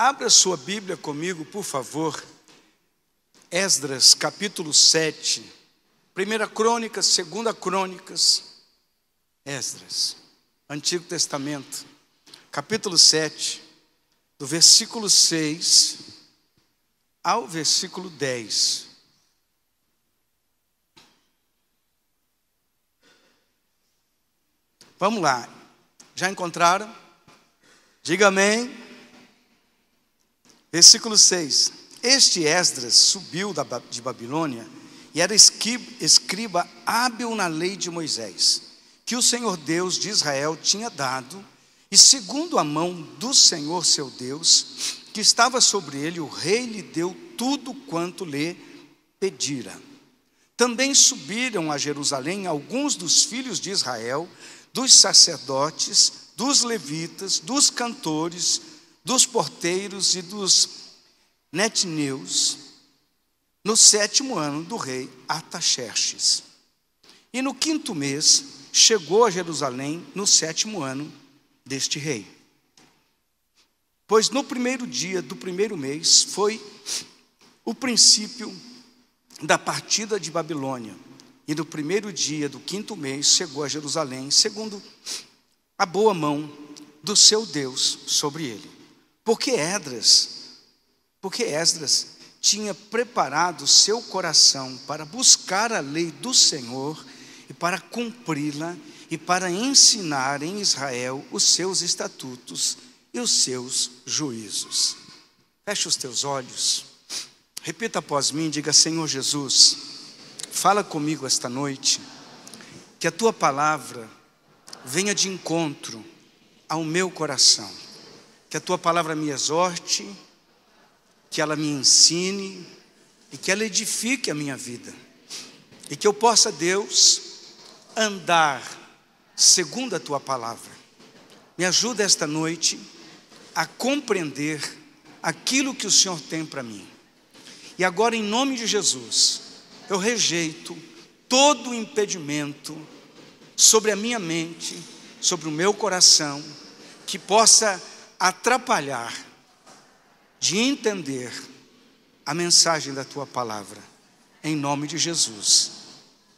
Abra sua Bíblia comigo, por favor. Esdras, capítulo 7. 1 Crônicas, 2 Crônicas. Esdras, Antigo Testamento, capítulo 7, do versículo 6 ao versículo 10. Vamos lá. Já encontraram? Diga amém. Versículo 6. Este Esdras subiu de Babilônia e era escriba hábil na lei de Moisés, que o Senhor Deus de Israel tinha dado, e segundo a mão do Senhor seu Deus, que estava sobre ele, o rei lhe deu tudo quanto lhe pedira. Também subiram a Jerusalém alguns dos filhos de Israel, dos sacerdotes, dos levitas, dos cantores, dos porteiros e dos netineus, no 7º ano do rei Artaxerxes. E no 5º mês chegou a Jerusalém, no 7º ano deste rei. Pois no 1º dia do 1º mês foi o princípio da partida de Babilônia. E no 1º dia do 5º mês chegou a Jerusalém, segundo a boa mão do seu Deus sobre ele. Porque Esdras tinha preparado seu coração para buscar a lei do Senhor e para cumpri-la e para ensinar em Israel os seus estatutos e os seus juízos. Feche os teus olhos, repita após mim, diga: Senhor Jesus, fala comigo esta noite, que a tua palavra venha de encontro ao meu coração, que a tua palavra me exorte, que ela me ensine e que ela edifique a minha vida, e que eu possa, Deus, andar segundo a tua palavra. Me ajuda esta noite a compreender aquilo que o Senhor tem para mim. E agora, em nome de Jesus, eu rejeito todo o impedimento sobre a minha mente, sobre o meu coração, que possa atrapalhar de entender a mensagem da tua palavra, em nome de Jesus,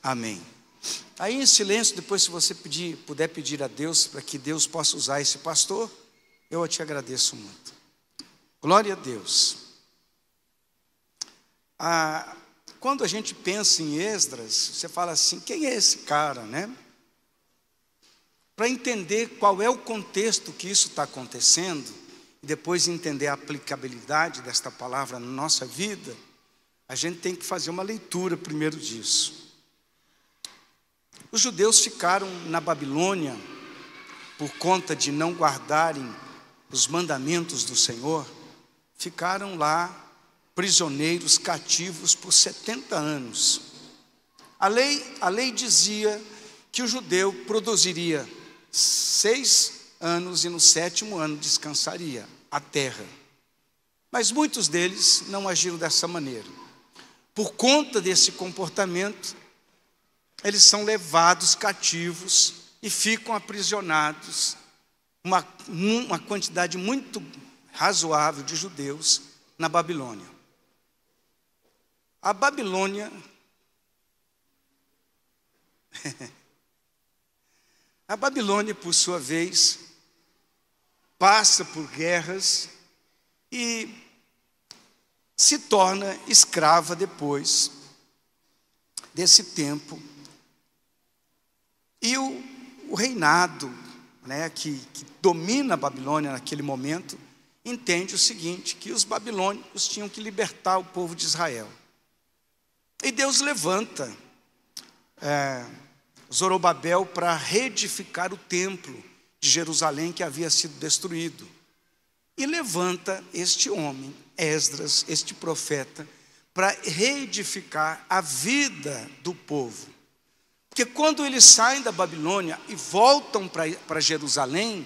amém. Aí em silêncio, depois, se você puder pedir a Deus, para que Deus possa usar esse pastor, eu te agradeço muito. Glória a Deus. Quando a gente pensa em Esdras, você fala assim: quem é esse cara, né? Para entender qual é o contexto que isso está acontecendo, e depois entender a aplicabilidade desta palavra na nossa vida, a gente tem que fazer uma leitura primeiro disso. Os judeus ficaram na Babilônia por conta de não guardarem os mandamentos do Senhor, ficaram lá prisioneiros, cativos por 70 anos. A lei dizia que o judeu produziria 6 anos e no 7º ano descansaria a terra. Mas muitos deles não agiram dessa maneira. Por conta desse comportamento, eles são levados cativos e ficam aprisionados, uma quantidade muito razoável de judeus na Babilônia. A Babilônia por sua vez, passa por guerras e se torna escrava depois desse tempo. E o reinado, né, que domina a Babilônia naquele momento, entende o seguinte, que os babilônicos tinham que libertar o povo de Israel. E Deus levanta Zorobabel para reedificar o templo de Jerusalém que havia sido destruído. E levanta este homem, Esdras, este profeta, para reedificar a vida do povo. Porque quando eles saem da Babilônia e voltam para Jerusalém,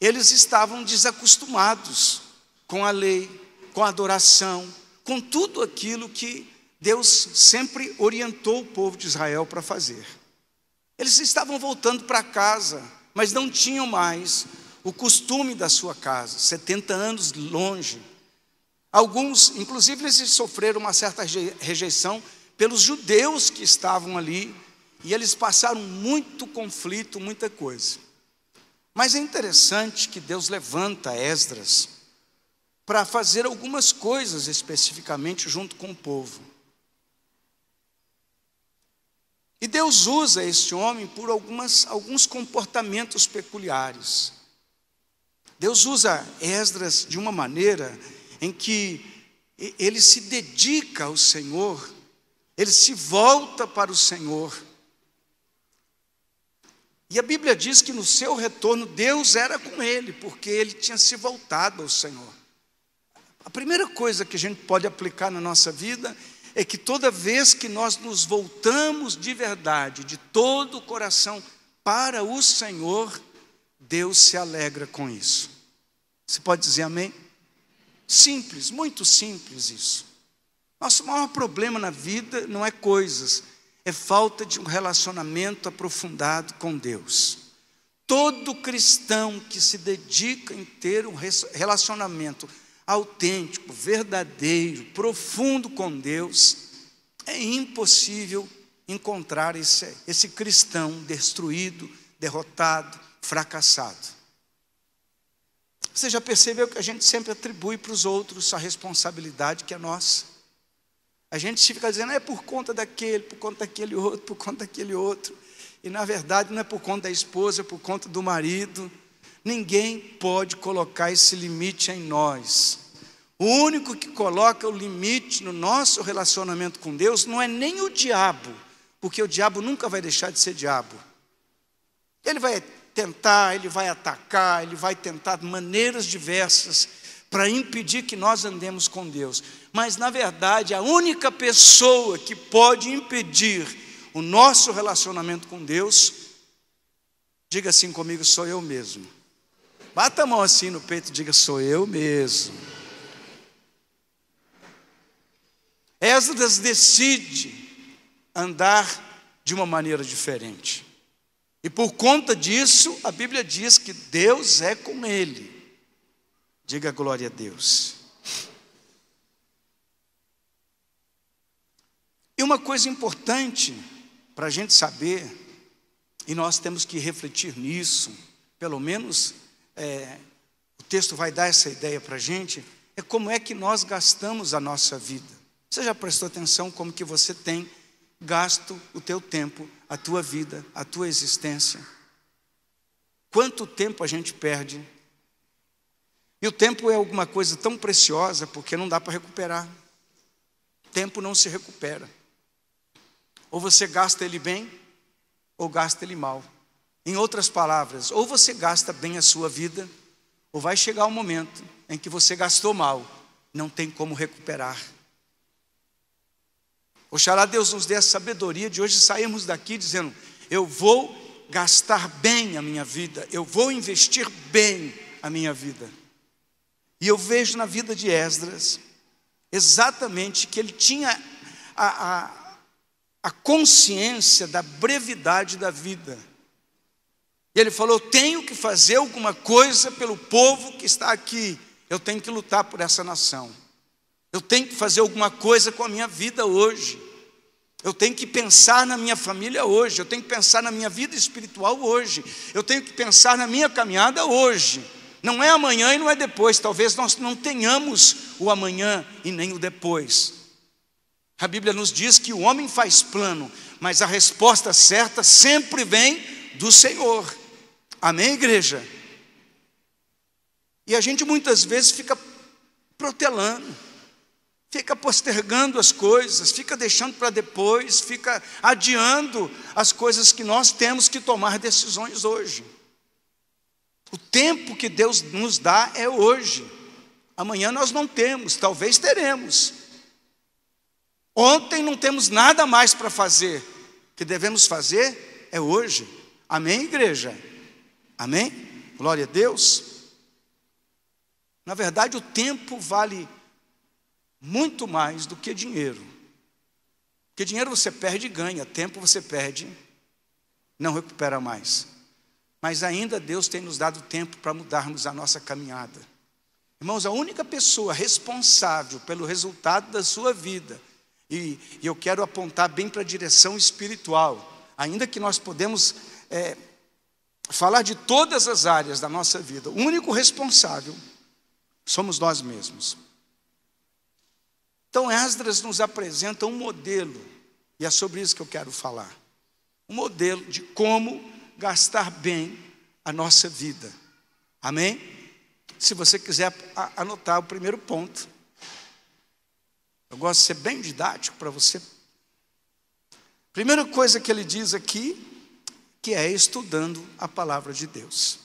eles estavam desacostumados com a lei, com a adoração, com tudo aquilo que Deus sempre orientou o povo de Israel para fazer. Eles estavam voltando para casa, mas não tinham mais o costume da sua casa, 70 anos longe. Alguns, inclusive, eles sofreram uma certa rejeição pelos judeus que estavam ali, e eles passaram muito conflito, muita coisa. Mas é interessante que Deus levanta Esdras para fazer algumas coisas especificamente junto com o povo. E Deus usa este homem por alguns comportamentos peculiares. Deus usa Esdras de uma maneira em que ele se dedica ao Senhor, ele se volta para o Senhor. E a Bíblia diz que no seu retorno Deus era com ele, porque ele tinha se voltado ao Senhor. A primeira coisa que a gente pode aplicar na nossa vida é que toda vez que nós nos voltamos de verdade, de todo o coração para o Senhor, Deus se alegra com isso. Você pode dizer amém? Simples, muito simples isso. Nosso maior problema na vida não é coisas, é falta de um relacionamento aprofundado com Deus. Todo cristão que se dedica em ter um relacionamento autêntico, verdadeiro, profundo com Deus, é impossível encontrar esse cristão destruído, derrotado, fracassado. Você já percebeu que a gente sempre atribui para os outros a responsabilidade que é nossa? A gente fica dizendo, é por conta daquele outro. E na verdade não é por conta da esposa, é por conta do marido. Ninguém pode colocar esse limite em nós. O único que coloca o limite no nosso relacionamento com Deus não é nem o diabo, porque o diabo nunca vai deixar de ser diabo. Ele vai tentar, ele vai atacar, ele vai tentar maneiras diversas para impedir que nós andemos com Deus. Mas, na verdade, a única pessoa que pode impedir o nosso relacionamento com Deus, diga assim comigo, sou eu mesmo. Bata a mão assim no peito e diga, sou eu mesmo. Esdras decide andar de uma maneira diferente. E por conta disso, a Bíblia diz que Deus é com ele. Diga glória a Deus. E uma coisa importante para a gente saber, e nós temos que refletir nisso, pelo menos o texto vai dar essa ideia para a gente, é como é que nós gastamos a nossa vida. Você já prestou atenção como que você tem gasto o teu tempo, a tua vida, a tua existência? Quanto tempo a gente perde? E o tempo é alguma coisa tão preciosa, porque não dá para recuperar. Tempo não se recupera. Ou você gasta ele bem, ou gasta ele mal. Em outras palavras, ou você gasta bem a sua vida, ou vai chegar um momento em que você gastou mal, não tem como recuperar. Oxalá Deus nos dê a sabedoria de hoje sairmos daqui dizendo, eu vou gastar bem a minha vida, eu vou investir bem a minha vida. E eu vejo na vida de Esdras, exatamente que ele tinha a consciência da brevidade da vida. E ele falou, tenho que fazer alguma coisa pelo povo que está aqui, eu tenho que lutar por essa nação. Eu tenho que fazer alguma coisa com a minha vida hoje. Eu tenho que pensar na minha família hoje. Eu tenho que pensar na minha vida espiritual hoje. Eu tenho que pensar na minha caminhada hoje. Não é amanhã e não é depois. Talvez nós não tenhamos o amanhã e nem o depois. A Bíblia nos diz que o homem faz plano, mas a resposta certa sempre vem do Senhor. Amém, igreja? E a gente muitas vezes fica protelando, fica postergando as coisas, fica deixando para depois, fica adiando as coisas que nós temos que tomar decisões hoje. O tempo que Deus nos dá é hoje. Amanhã nós não temos, talvez teremos. Ontem não temos nada mais para fazer. O que devemos fazer é hoje. Amém, igreja? Amém? Glória a Deus. Na verdade, o tempo vale muito mais do que dinheiro. Porque dinheiro você perde e ganha, tempo você perde, não recupera mais. mas ainda Deus tem nos dado tempo para mudarmos a nossa caminhada. Irmãos, a única pessoa responsável pelo resultado da sua vida, e eu quero apontar bem para a direção espiritual, ainda que nós podemos falar de todas as áreas da nossa vida, o único responsável somos nós mesmos. Então Esdras nos apresenta um modelo, e é sobre isso que eu quero falar. Um modelo de como gastar bem a nossa vida. Amém? Se você quiser anotar o primeiro ponto. Eu gosto de ser bem didático para você. Primeira coisa que ele diz aqui, que é estudando a palavra de Deus.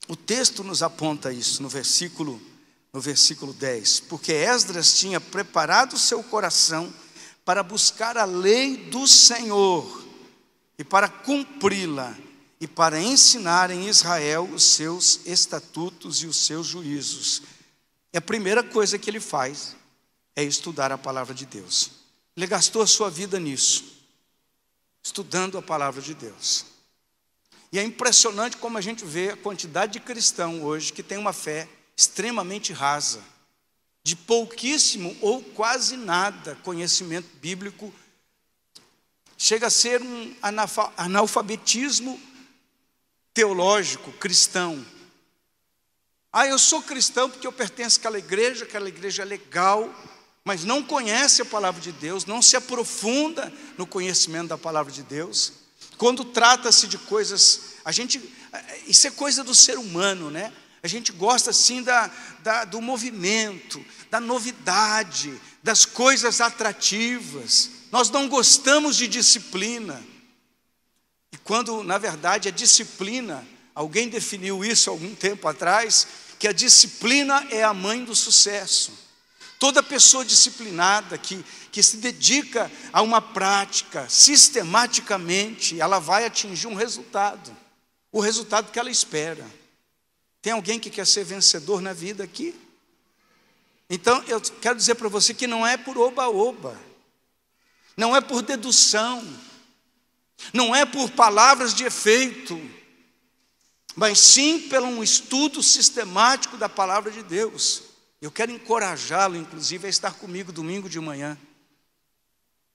O texto nos aponta isso no versículo 10. Porque Esdras tinha preparado o seu coração para buscar a lei do Senhor e para cumpri-la e para ensinar em Israel os seus estatutos e os seus juízos. E a primeira coisa que ele faz é estudar a palavra de Deus. Ele gastou a sua vida nisso, estudando a palavra de Deus. E é impressionante como a gente vê a quantidade de cristão hoje que tem uma fé extremamente rasa, de pouquíssimo ou quase nada conhecimento bíblico. Chega a ser um analfabetismo teológico, cristão. Eu sou cristão porque eu pertenço àquela igreja é legal, mas não conhece a palavra de Deus, não se aprofunda no conhecimento da palavra de Deus. Quando trata-se de coisas, isso é coisa do ser humano, né? A gente gosta assim do movimento, da novidade, das coisas atrativas. Nós não gostamos de disciplina. E quando, na verdade, a disciplina, alguém definiu isso há algum tempo atrás, que a disciplina é a mãe do sucesso. Toda pessoa disciplinada que se dedica a uma prática sistematicamente, ela vai atingir um resultado, o resultado que ela espera. Tem alguém que quer ser vencedor na vida aqui? Então, eu quero dizer para você que não é por oba-oba, não é por dedução, não é por palavras de efeito, mas sim pelo um estudo sistemático da palavra de Deus. Eu quero encorajá-lo, inclusive, a estar comigo domingo de manhã.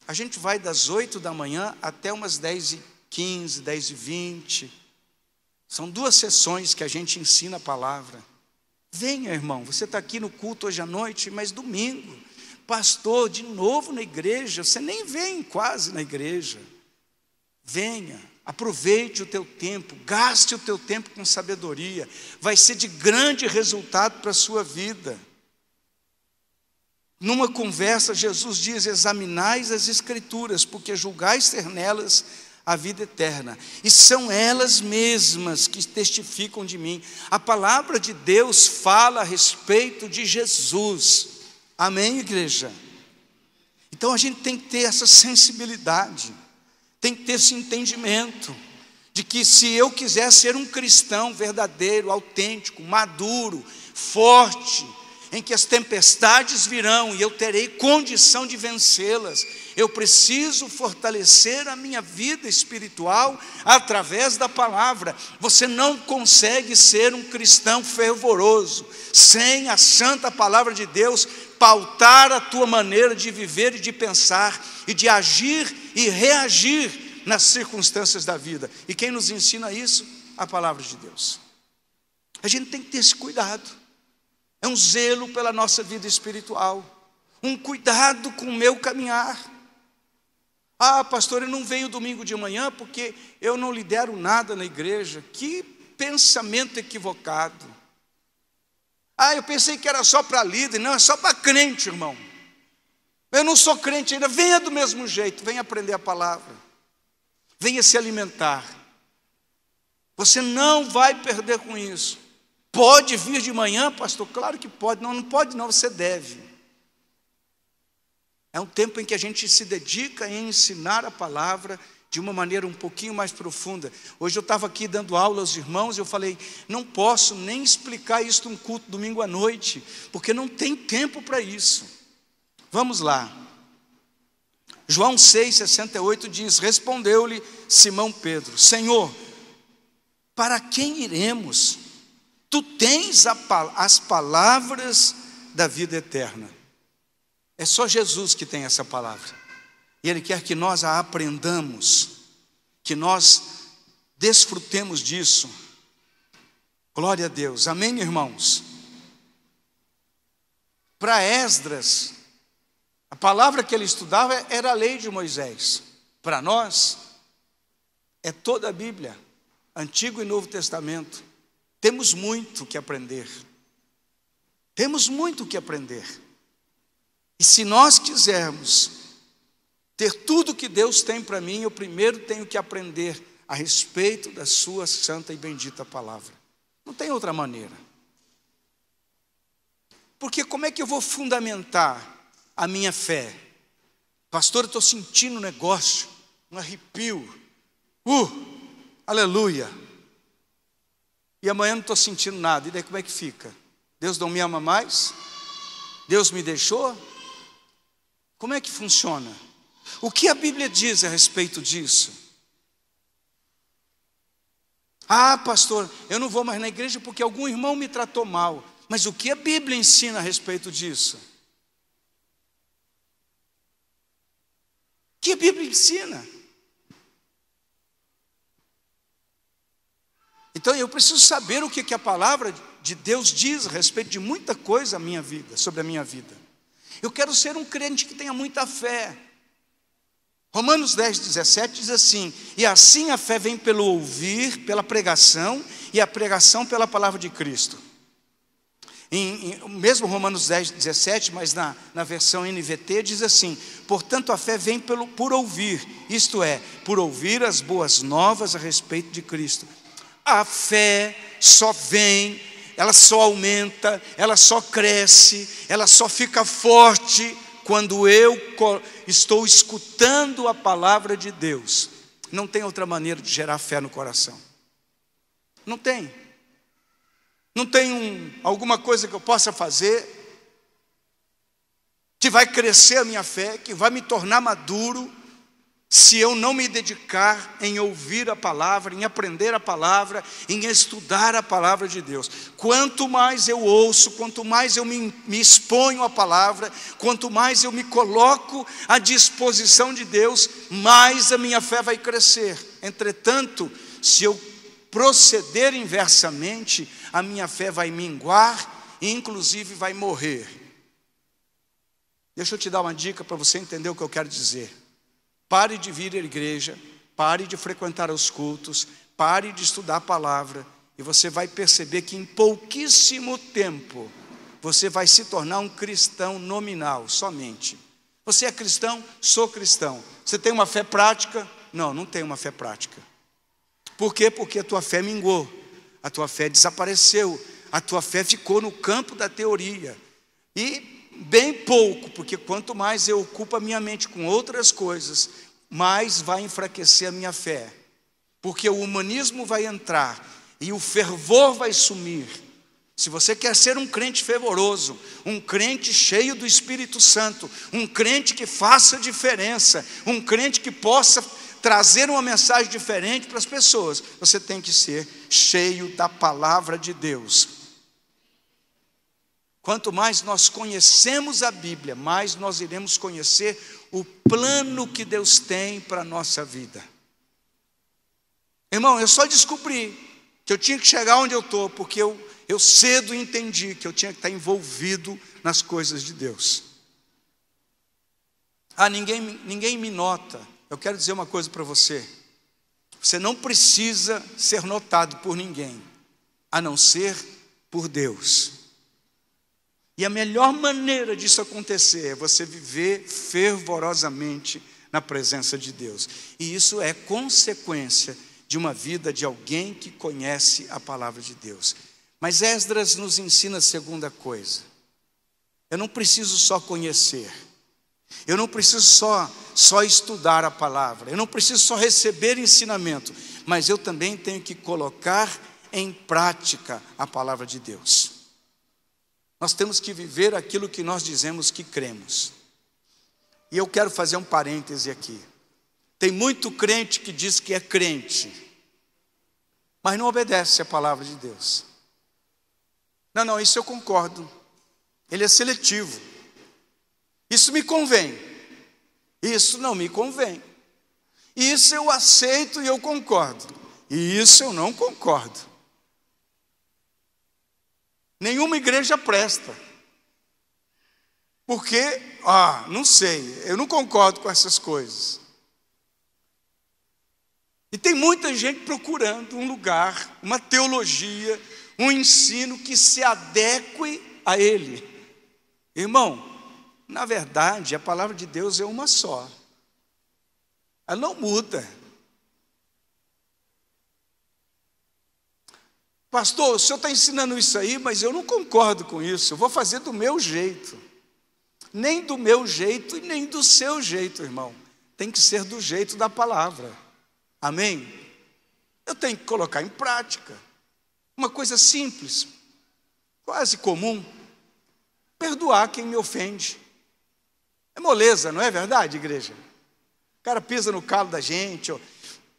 A gente vai das 8 da manhã até umas 10h15, 10h20. São 2 sessões que a gente ensina a palavra. Venha, irmão, você está aqui no culto hoje à noite, mas domingo, pastor, de novo na igreja, você nem vem quase na igreja. Venha, aproveite o teu tempo, gaste o teu tempo com sabedoria, vai ser de grande resultado para a sua vida. Numa conversa, Jesus diz: examinais as Escrituras, porque julgais ter nelas a vida eterna, e são elas mesmas que testificam de mim. A palavra de Deus fala a respeito de Jesus. Amém, igreja? Então a gente tem que ter essa sensibilidade, tem que ter esse entendimento de que se eu quiser ser um cristão verdadeiro, autêntico, maduro, forte, em que as tempestades virão e eu terei condição de vencê-las, eu preciso fortalecer a minha vida espiritual através da palavra. Você não consegue ser um cristão fervoroso sem a santa palavra de Deus pautar a tua maneira de viver e de pensar e de agir e reagir nas circunstâncias da vida. E quem nos ensina isso? A palavra de Deus. A gente tem que ter esse cuidado. É um zelo pela nossa vida espiritual, um cuidado com o meu caminhar. Pastor, eu não venho domingo de manhã porque eu não lidero nada na igreja. Que pensamento equivocado. Eu pensei que era só para líder. Não, é só para crente, irmão. Eu não sou crente ainda. Venha do mesmo jeito, venha aprender a palavra, venha se alimentar. Você não vai perder com isso. Pode vir de manhã, pastor? Claro que pode. Não pode não, você deve. É um tempo em que a gente se dedica em ensinar a palavra de uma maneira um pouquinho mais profunda. Hoje eu estava aqui dando aula aos irmãos e eu falei, não posso nem explicar isso num culto domingo à noite, porque não tem tempo para isso. Vamos lá. João 6,68 diz: respondeu-lhe Simão Pedro: Senhor, para quem iremos? Tu tens as palavras da vida eterna. É só Jesus que tem essa palavra. E Ele quer que nós a aprendamos, que nós desfrutemos disso. Glória a Deus. Amém, irmãos? Para Esdras, a palavra que ele estudava era a lei de Moisés. Para nós, é toda a Bíblia, Antigo e Novo Testamento. Temos muito que aprender. Temos muito que aprender. E se nós quisermos ter tudo que Deus tem para mim, eu primeiro tenho que aprender a respeito da sua santa e bendita palavra. Não tem outra maneira. Porque como é que eu vou fundamentar a minha fé? Pastor, eu estou sentindo um negócio, um arrepio. Aleluia. E amanhã não estou sentindo nada. E daí como é que fica? Deus não me ama mais? Deus me deixou? Como é que funciona? O que a Bíblia diz a respeito disso? Ah, pastor, eu não vou mais na igreja porque algum irmão me tratou mal. Mas o que a Bíblia ensina a respeito disso? O que a Bíblia ensina? Então eu preciso saber o que a palavra de Deus diz a respeito de muita coisa sobre a minha vida. Eu quero ser um crente que tenha muita fé. Romanos 10:17 diz assim: e assim a fé vem pelo ouvir, pela pregação, e a pregação pela palavra de Cristo. Mesmo Romanos 10:17, mas na versão NVT diz assim: portanto a fé vem por ouvir, isto é, por ouvir as boas novas a respeito de Cristo. A fé só vem, ela só aumenta, ela só cresce, ela só fica forte quando eu estou escutando a palavra de Deus. Não tem outra maneira de gerar fé no coração. Não tem. Não tem alguma coisa que eu possa fazer que vai crescer a minha fé, que vai me tornar maduro, se eu não me dedicar em ouvir a palavra, em aprender a palavra, em estudar a palavra de Deus. Quanto mais eu ouço, quanto mais eu me exponho à palavra, quanto mais eu me coloco à disposição de Deus, mais a minha fé vai crescer. Entretanto, se eu proceder inversamente, a minha fé vai minguar e inclusive vai morrer. Deixa eu te dar uma dica para você entender o que eu quero dizer. Pare de vir à igreja, pare de frequentar os cultos, pare de estudar a palavra, e você vai perceber que em pouquíssimo tempo você vai se tornar um cristão nominal somente. Você é cristão? Sou cristão. Você tem uma fé prática? Não, não tenho uma fé prática. Por quê? Porque a tua fé minguou, a tua fé desapareceu, a tua fé ficou no campo da teoria. E bem pouco, porque quanto mais eu ocupo a minha mente com outras coisas, mais vai enfraquecer a minha fé. Porque o humanismo vai entrar e o fervor vai sumir. Se você quer ser um crente fervoroso, um crente cheio do Espírito Santo, um crente que faça diferença, um crente que possa trazer uma mensagem diferente para as pessoas, você tem que ser cheio da palavra de Deus. Quanto mais nós conhecemos a Bíblia, mais nós iremos conhecer o plano que Deus tem para a nossa vida. Irmão, eu só descobri que eu tinha que chegar onde eu estou, porque eu cedo entendi que eu tinha que estar envolvido nas coisas de Deus. Ah, ninguém me nota. Eu quero dizer uma coisa para você. Você não precisa ser notado por ninguém, a não ser por Deus. E a melhor maneira disso acontecer é você viver fervorosamente na presença de Deus. E isso é consequência de uma vida de alguém que conhece a palavra de Deus. Mas Esdras nos ensina a segunda coisa. Eu não preciso só conhecer. Eu não preciso só estudar a palavra. Eu não preciso só receber ensinamento. Mas eu também tenho que colocar em prática a palavra de Deus. Nós temos que viver aquilo que nós dizemos que cremos. E eu quero fazer um parêntese aqui. Tem muito crente que diz que é crente, mas não obedece a palavra de Deus. Não, isso eu concordo. Ele é seletivo. Isso me convém. Isso não me convém. Isso eu aceito e eu concordo. E isso eu não concordo. Nenhuma igreja presta. Porque, não sei, eu não concordo com essas coisas. E tem muita gente procurando um lugar, uma teologia, um ensino que se adeque a ele. Irmão, na verdade, a palavra de Deus é uma só. Ela não muda. Pastor, o senhor está ensinando isso aí, mas eu não concordo com isso. Eu vou fazer do meu jeito. Nem do meu jeito e nem do seu jeito, irmão. Tem que ser do jeito da palavra. Amém? Eu tenho que colocar em prática. Uma coisa simples, quase comum. Perdoar quem me ofende. É moleza, não é verdade, igreja? O cara pisa no calo da gente,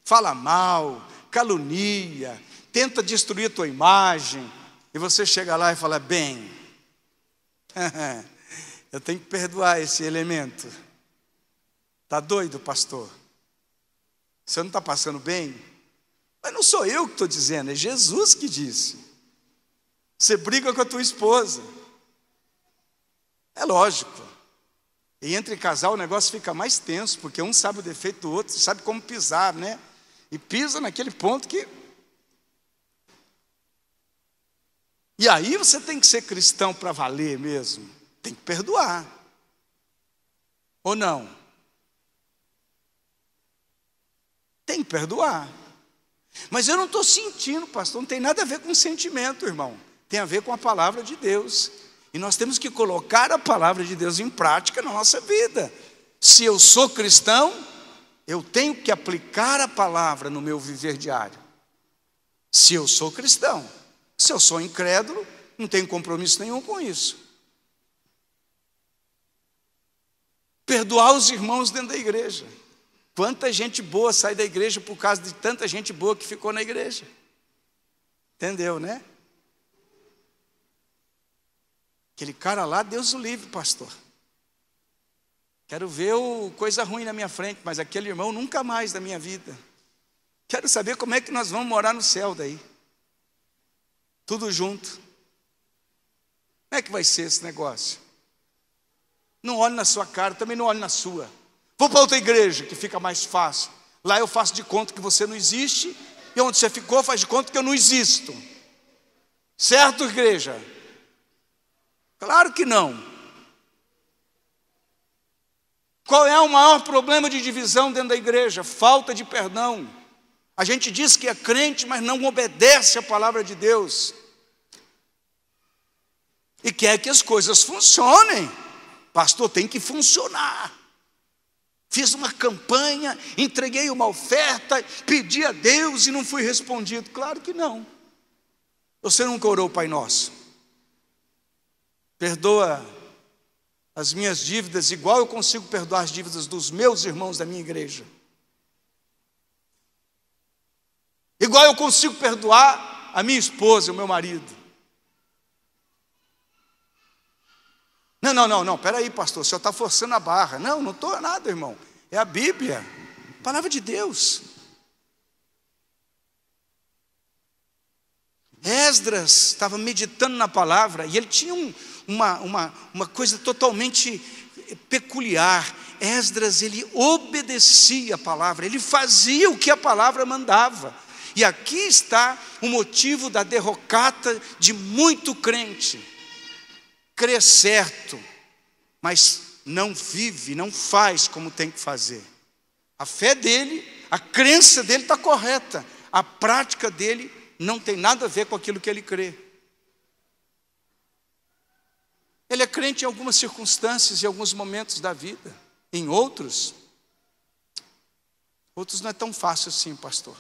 fala mal, calunia, tenta destruir a tua imagem, e você chega lá e fala, bem, eu tenho que perdoar esse elemento. Está doido, pastor? Você não está passando bem? Mas não sou eu que estou dizendo, é Jesus que disse. Você briga com a tua esposa. É lógico. E entre casal o negócio fica mais tenso, porque um sabe o defeito do outro, sabe como pisar, né? E pisa naquele ponto que... E aí você tem que ser cristão para valer mesmo. Tem que perdoar. Ou não? Tem que perdoar. Mas eu não estou sentindo, pastor, não tem nada a ver com sentimento, irmão. Tem a ver com a palavra de Deus. E nós temos que colocar a palavra de Deus em prática na nossa vida. Se eu sou cristão, eu tenho que aplicar a palavra no meu viver diário. Se eu sou cristão. Se eu sou incrédulo, não tenho compromisso nenhum com isso. Perdoar os irmãos dentro da igreja. Quanta gente boa sai da igreja por causa de tanta gente boa que ficou na igreja. Entendeu, né? Aquele cara lá, Deus o livre, pastor. Quero ver coisa ruim na minha frente, mas aquele irmão nunca mais da minha vida. Quero saber como é que nós vamos morar no céu daí. Tudo junto. Como é que vai ser esse negócio? Não olhe na sua cara, também não olhe na sua. Vou para outra igreja, que fica mais fácil. Lá eu faço de conta que você não existe, e onde você ficou faz de conta que eu não existo. Certo, igreja? Claro que não. Qual é o maior problema de divisão dentro da igreja? Falta de perdão. A gente diz que é crente, mas não obedece a palavra de Deus. E quer que as coisas funcionem. Pastor, tem que funcionar. Fiz uma campanha, entreguei uma oferta, pedi a Deus e não fui respondido. Claro que não. Você nunca orou o Pai Nosso? Perdoa as minhas dívidas, igual eu consigo perdoar as dívidas dos meus irmãos da minha igreja. Igual eu consigo perdoar a minha esposa, o meu marido. Não, peraí, pastor, o senhor está forçando a barra. Não estou nada, irmão. É a Bíblia, a palavra de Deus. Esdras estava meditando na palavra e ele tinha uma coisa totalmente peculiar. Esdras, ele obedecia a palavra, ele fazia o que a palavra mandava. E aqui está o motivo da derrocata de muito crente. Crê certo, mas não vive, não faz como tem que fazer. A fé dele, a crença dele está correta. A prática dele não tem nada a ver com aquilo que ele crê. Ele é crente em algumas circunstâncias, em alguns momentos da vida. Em outros não é tão fácil assim, pastor.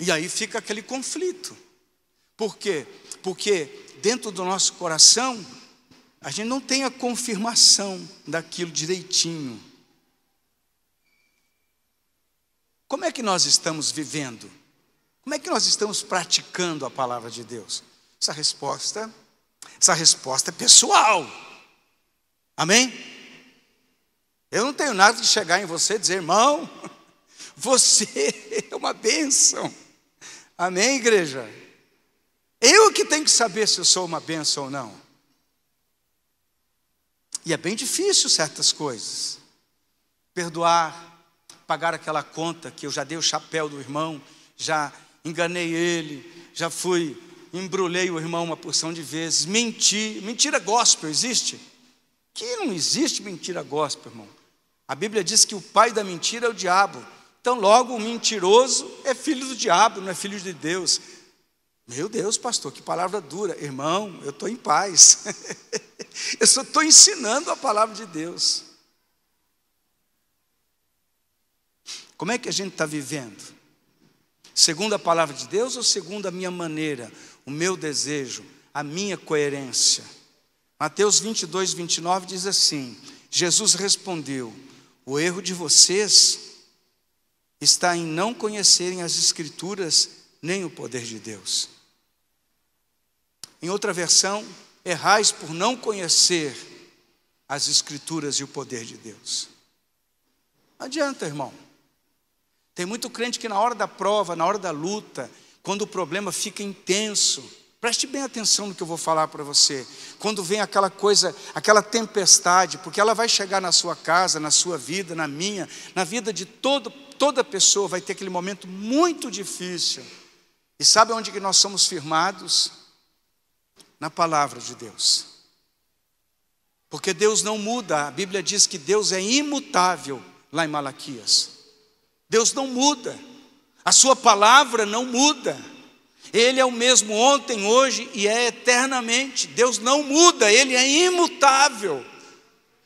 E aí fica aquele conflito. Por quê? Porque dentro do nosso coração a gente não tem a confirmação daquilo direitinho. Como é que nós estamos vivendo? Como é que nós estamos praticando a palavra de Deus? Essa resposta é pessoal. Amém? Eu não tenho nada de chegar em você e dizer, irmão, você é uma bênção. Amém, igreja? Eu que tenho que saber se eu sou uma bênção ou não. E é bem difícil certas coisas. Perdoar, pagar aquela conta que eu já dei o chapéu do irmão, já enganei ele, já embrulhei o irmão uma porção de vezes, mentira gospel existe? Que não existe mentira gospel, irmão. A Bíblia diz que o pai da mentira é o diabo. Então logo o mentiroso é filho do diabo, não é filho de Deus. Meu Deus, pastor, que palavra dura. Irmão, eu estou em paz. Eu só estou ensinando a palavra de Deus. Como é que a gente está vivendo? Segundo a palavra de Deus ou segundo a minha maneira, o meu desejo, a minha coerência? Mateus 22, 29 diz assim, Jesus respondeu, o erro de vocês está em não conhecerem as Escrituras nem o poder de Deus. Em outra versão, errais por não conhecer as Escrituras e o poder de Deus. Não adianta, irmão. Tem muito crente que na hora da prova, na hora da luta, quando o problema fica intenso, preste bem atenção no que eu vou falar para você. Quando vem aquela coisa, aquela tempestade, porque ela vai chegar na sua casa, na sua vida, na minha, na vida de toda pessoa, vai ter aquele momento muito difícil. E sabe onde que nós somos firmados? Na palavra de Deus. Porque Deus não muda, a Bíblia diz que Deus é imutável, lá em Malaquias. Deus não muda, a sua palavra não muda. Ele é o mesmo ontem, hoje e é eternamente. Deus não muda, Ele é imutável.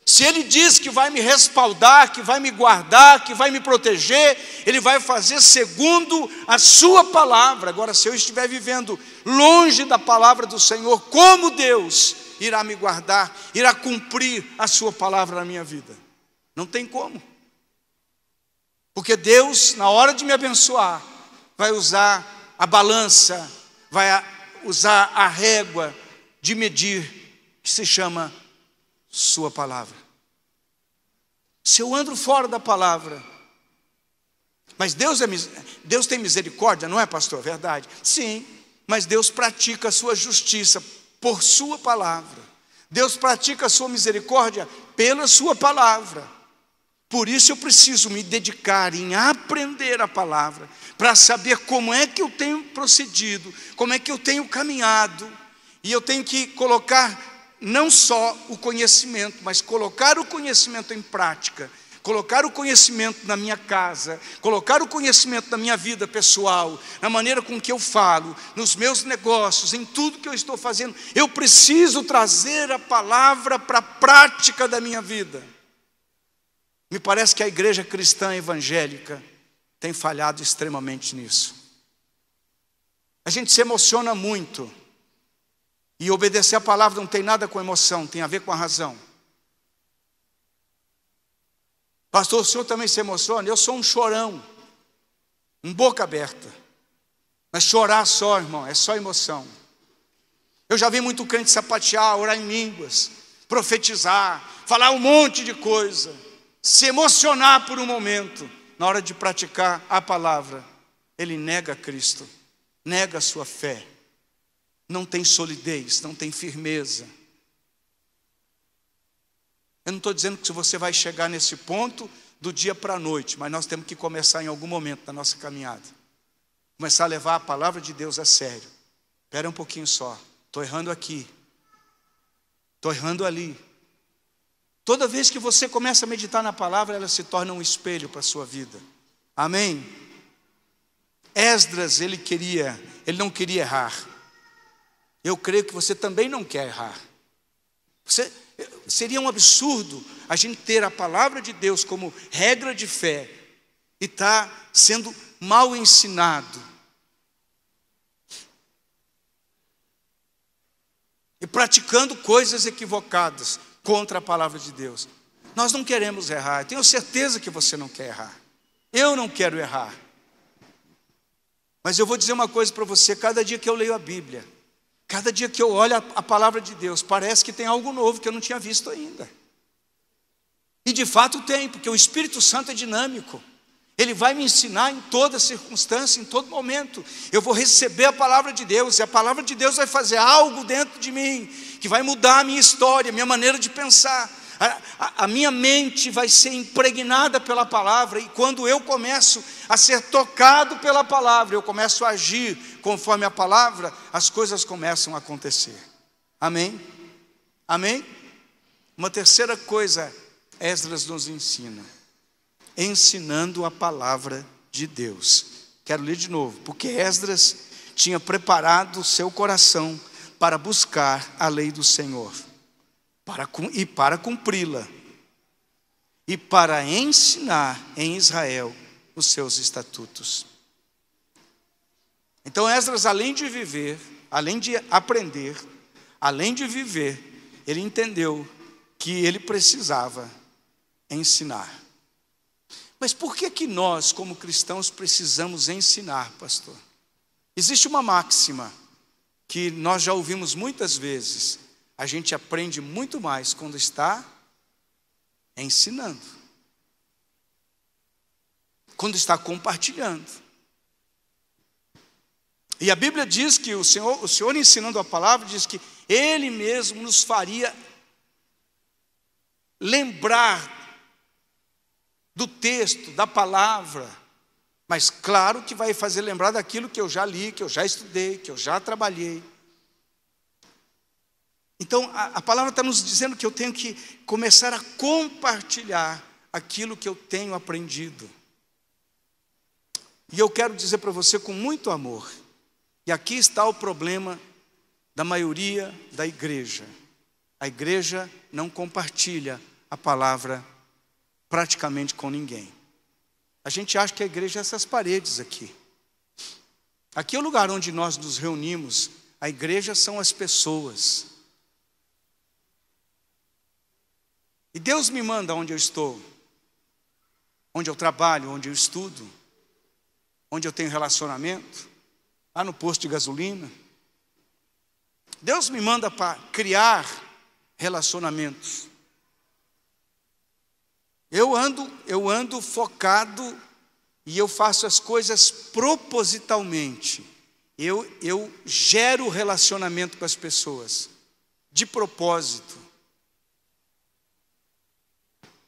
Se Ele diz que vai me respaldar, que vai me guardar, que vai me proteger, Ele vai fazer segundo a sua palavra. Agora, se eu estiver vivendo longe da palavra do Senhor, como Deus irá me guardar, irá cumprir a sua palavra na minha vida? Não tem como. Porque Deus, na hora de me abençoar, vai usar a balança, vai usar a régua de medir, que se chama sua palavra. Se eu ando fora da palavra, mas Deus tem misericórdia, não é, pastor? Verdade. Sim, mas Deus pratica a sua justiça por sua palavra. Deus pratica a sua misericórdia pela sua palavra. Por isso eu preciso me dedicar em aprender a palavra, para saber como é que eu tenho procedido, como é que eu tenho caminhado. E eu tenho que colocar não só o conhecimento, mas colocar o conhecimento em prática, colocar o conhecimento na minha casa, colocar o conhecimento na minha vida pessoal, na maneira com que eu falo, nos meus negócios, em tudo que eu estou fazendo. Eu preciso trazer a palavra para a prática da minha vida. Me parece que a igreja cristã evangélica tem falhado extremamente nisso. A gente se emociona muito. E obedecer a palavra não tem nada com emoção, tem a ver com a razão. Pastor, o senhor também se emociona? Eu sou um chorão, um boca aberta. Mas chorar só, irmão, é só emoção. Eu já vi muito crente sapatear, orar em línguas, profetizar, falar um monte de coisa, se emocionar por um momento. Na hora de praticar a palavra, ele nega Cristo, nega a sua fé. Não tem solidez, não tem firmeza. Eu não estou dizendo que você vai chegar nesse ponto do dia para a noite, mas nós temos que começar em algum momento da nossa caminhada. Começar a levar a palavra de Deus a sério. Espera um pouquinho só, estou errando aqui, estou errando ali. Toda vez que você começa a meditar na palavra, ela se torna um espelho para a sua vida. Amém? Esdras, ele não queria errar. Eu creio que você também não quer errar. Seria um absurdo a gente ter a palavra de Deus como regra de fé e estar sendo mal ensinado. e praticando coisas equivocadas contra a palavra de Deus. Nós não queremos errar. Eu tenho certeza que você não quer errar. Eu não quero errar. Mas eu vou dizer uma coisa para você: cada dia que eu leio a Bíblia, cada dia que eu olho a palavra de Deus, parece que tem algo novo que eu não tinha visto ainda. E de fato tem, porque o Espírito Santo é dinâmico. Ele vai me ensinar em toda circunstância, em todo momento. Eu vou receber a palavra de Deus, e a palavra de Deus vai fazer algo dentro de mim, que vai mudar a minha história, a minha maneira de pensar. A minha mente vai ser impregnada pela palavra, e quando eu começo a ser tocado pela palavra, eu começo a agir conforme a palavra, as coisas começam a acontecer. Amém? Amém? Uma terceira coisa, Esdras nos ensina: ensinando a palavra de Deus. Quero ler de novo, porque Esdras tinha preparado o seu coração para buscar a lei do Senhor, para cumpri-la, e para ensinar em Israel os seus estatutos. Então Esdras, além de viver, além de aprender, além de viver, ele entendeu que ele precisava ensinar. Mas por que nós, como cristãos, precisamos ensinar, pastor? Existe uma máxima que nós já ouvimos muitas vezes: a gente aprende muito mais quando está ensinando, quando está compartilhando. E a Bíblia diz que o Senhor ensinando a palavra, diz que Ele mesmo nos faria lembrar do texto, da palavra, mas claro que vai fazer lembrar daquilo que eu já li, que eu já estudei, que eu já trabalhei. Então a palavra está nos dizendo que eu tenho que começar a compartilhar aquilo que eu tenho aprendido. E eu quero dizer para você com muito amor, e aqui está o problema da maioria da igreja: a igreja não compartilha a palavra praticamente com ninguém. A gente acha que a igreja é essas paredes aqui. Aqui é o lugar onde nós nos reunimos. A igreja são as pessoas. E Deus me manda onde eu estou, onde eu trabalho, onde eu estudo, onde eu tenho relacionamento, lá no posto de gasolina. Deus me manda para criar relacionamentos. Eu ando focado, e eu faço as coisas propositalmente. Eu gero relacionamento com as pessoas, de propósito.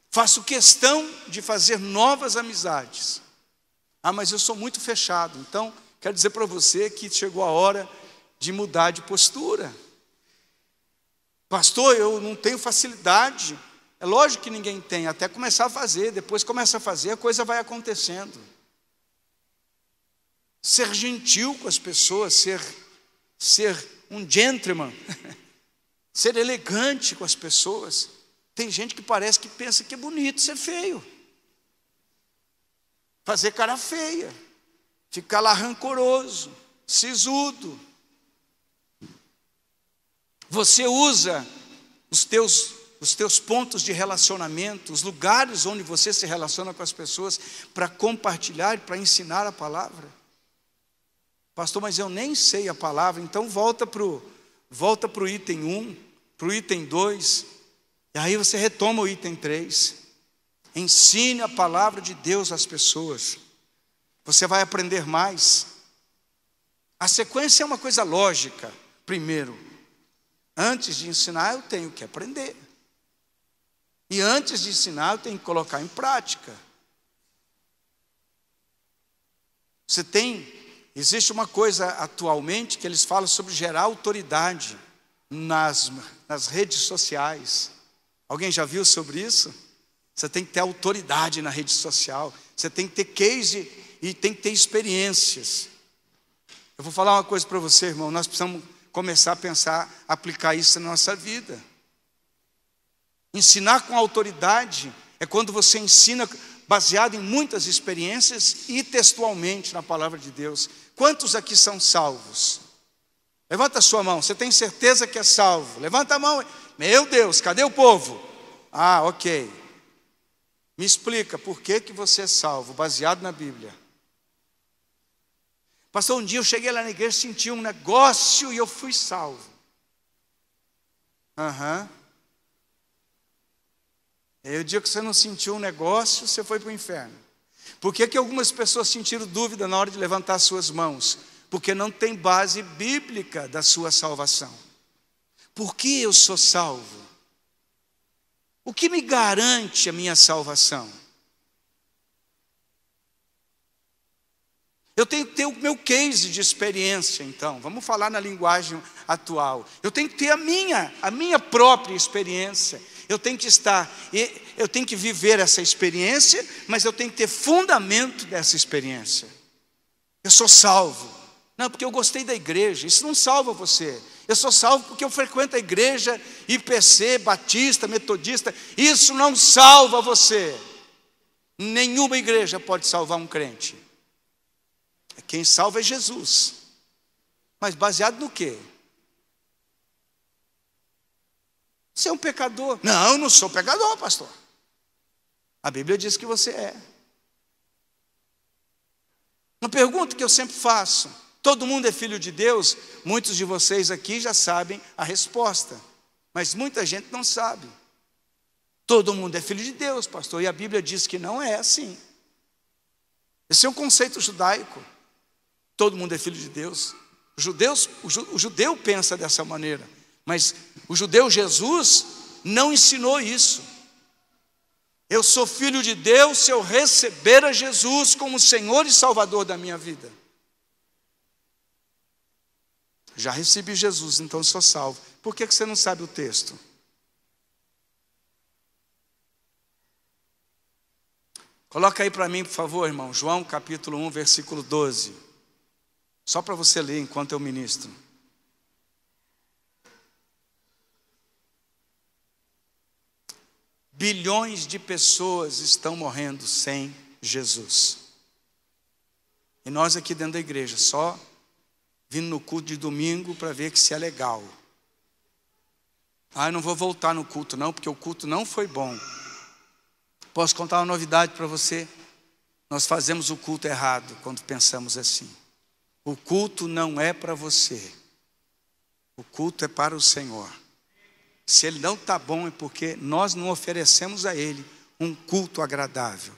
Faço questão de fazer novas amizades. Mas eu sou muito fechado. Então, quero dizer para você que chegou a hora de mudar de postura. Pastor, eu não tenho facilidade. É lógico que ninguém tem, até começar a fazer. Depois começa a fazer, a coisa vai acontecendo. Ser gentil com as pessoas, ser um gentleman, ser elegante com as pessoas. Tem gente que parece que pensa que é bonito ser feio, fazer cara feia, ficar lá rancoroso, sisudo. Você usa os teus pontos de relacionamento, os lugares onde você se relaciona com as pessoas, para compartilhar e para ensinar a palavra. Pastor, mas eu nem sei a palavra. Então volta para o item 1, para o item 2, e aí você retoma o item 3. Ensine a palavra de Deus às pessoas. Você vai aprender mais. A sequência é uma coisa lógica. Primeiro, antes de ensinar, eu tenho que aprender. E antes de ensinar, eu tenho que colocar em prática. Existe uma coisa atualmente que eles falam sobre gerar autoridade nas redes sociais. Alguém já viu sobre isso? Você tem que ter autoridade na rede social. Você tem que ter case e tem que ter experiências. Eu vou falar uma coisa para você, irmão. Nós precisamos começar a pensar, aplicar isso na nossa vida. Ensinar com autoridade é quando você ensina baseado em muitas experiências e textualmente na palavra de Deus. Quantos aqui são salvos? Levanta a sua mão, você tem certeza que é salvo? Levanta a mão. Meu Deus, cadê o povo? Ah, ok. Me explica por que você é salvo, baseado na Bíblia. Pastor, um dia eu cheguei lá na igreja, senti um negócio e eu fui salvo. E o dia que você não sentiu um negócio, você foi para o inferno. Por que algumas pessoas sentiram dúvida na hora de levantar suas mãos? Porque não tem base bíblica da sua salvação. Por que eu sou salvo? O que me garante a minha salvação? Eu tenho que ter o meu case de experiência, então. Vamos falar na linguagem atual. Eu tenho que ter a minha própria experiência. Eu tenho que viver essa experiência, mas eu tenho que ter fundamento dessa experiência. Eu sou salvo. Não, porque eu gostei da igreja. Isso não salva você. Eu sou salvo porque eu frequento a igreja IPC, batista, metodista. Isso não salva você. Nenhuma igreja pode salvar um crente. Quem salva é Jesus. Mas baseado no quê? Você é um pecador. Não, eu não sou pecador, pastor. A Bíblia diz que você é. Uma pergunta que eu sempre faço: todo mundo é filho de Deus? Muitos de vocês aqui já sabem a resposta, mas muita gente não sabe. Todo mundo é filho de Deus, pastor, e a Bíblia diz que não é assim. Esse é um conceito judaico. Todo mundo é filho de Deus. O judeu pensa dessa maneira, mas o judeu Jesus não ensinou isso. Eu sou filho de Deus se eu receber a Jesus como Senhor e Salvador da minha vida. Já recebi Jesus, então sou salvo. Por que você não sabe o texto? Coloca aí para mim, por favor, irmão. João capítulo 1, versículo 12. Só para você ler enquanto eu ministro. Bilhões de pessoas estão morrendo sem Jesus. E nós aqui dentro da igreja, só vindo no culto de domingo para ver que se é legal. Eu não vou voltar no culto não, porque o culto não foi bom. Posso contar uma novidade para você? Nós fazemos o culto errado quando pensamos assim. O culto não é para você. O culto é para o Senhor. Se ele não está bom é porque nós não oferecemos a ele um culto agradável.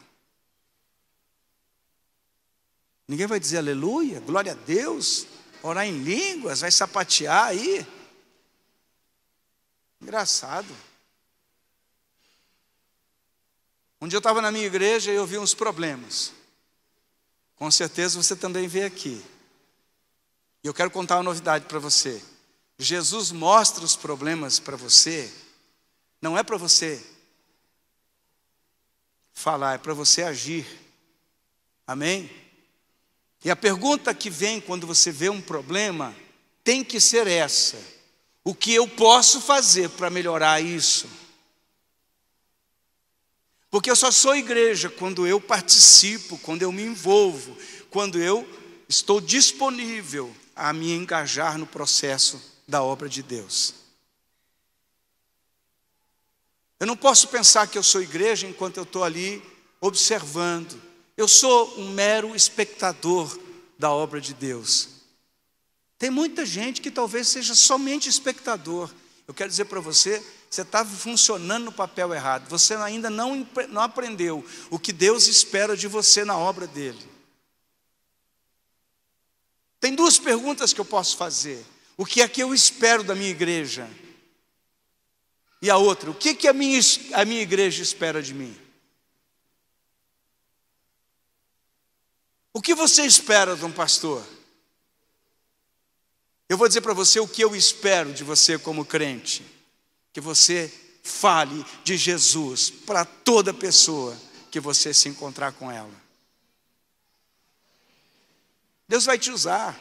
Ninguém vai dizer aleluia, glória a Deus, orar em línguas, vai sapatear aí. Engraçado. Um dia eu estava na minha igreja e eu vi uns problemas. Com certeza você também vê aqui. E eu quero contar uma novidade para você. Jesus mostra os problemas para você, não é para você falar, é para você agir. Amém? E a pergunta que vem quando você vê um problema tem que ser essa: o que eu posso fazer para melhorar isso? Porque eu só sou igreja quando eu participo, quando eu me envolvo, quando eu estou disponível a me engajar no processo da obra de Deus. Eu não posso pensar que eu sou igreja enquanto eu estou ali observando. Eu sou um mero espectador da obra de Deus. Tem muita gente que talvez seja somente espectador. Eu quero dizer para você, você está funcionando no papel errado. Você ainda não aprendeu o que Deus espera de você na obra dele. Tem duas perguntas que eu posso fazer. O que é que eu espero da minha igreja? E a outra, o que a minha igreja espera de mim? O que você espera de um pastor? Eu vou dizer para você o que eu espero de você como crente. Que você fale de Jesus para toda pessoa que você se encontrar com ela. Deus vai te usar.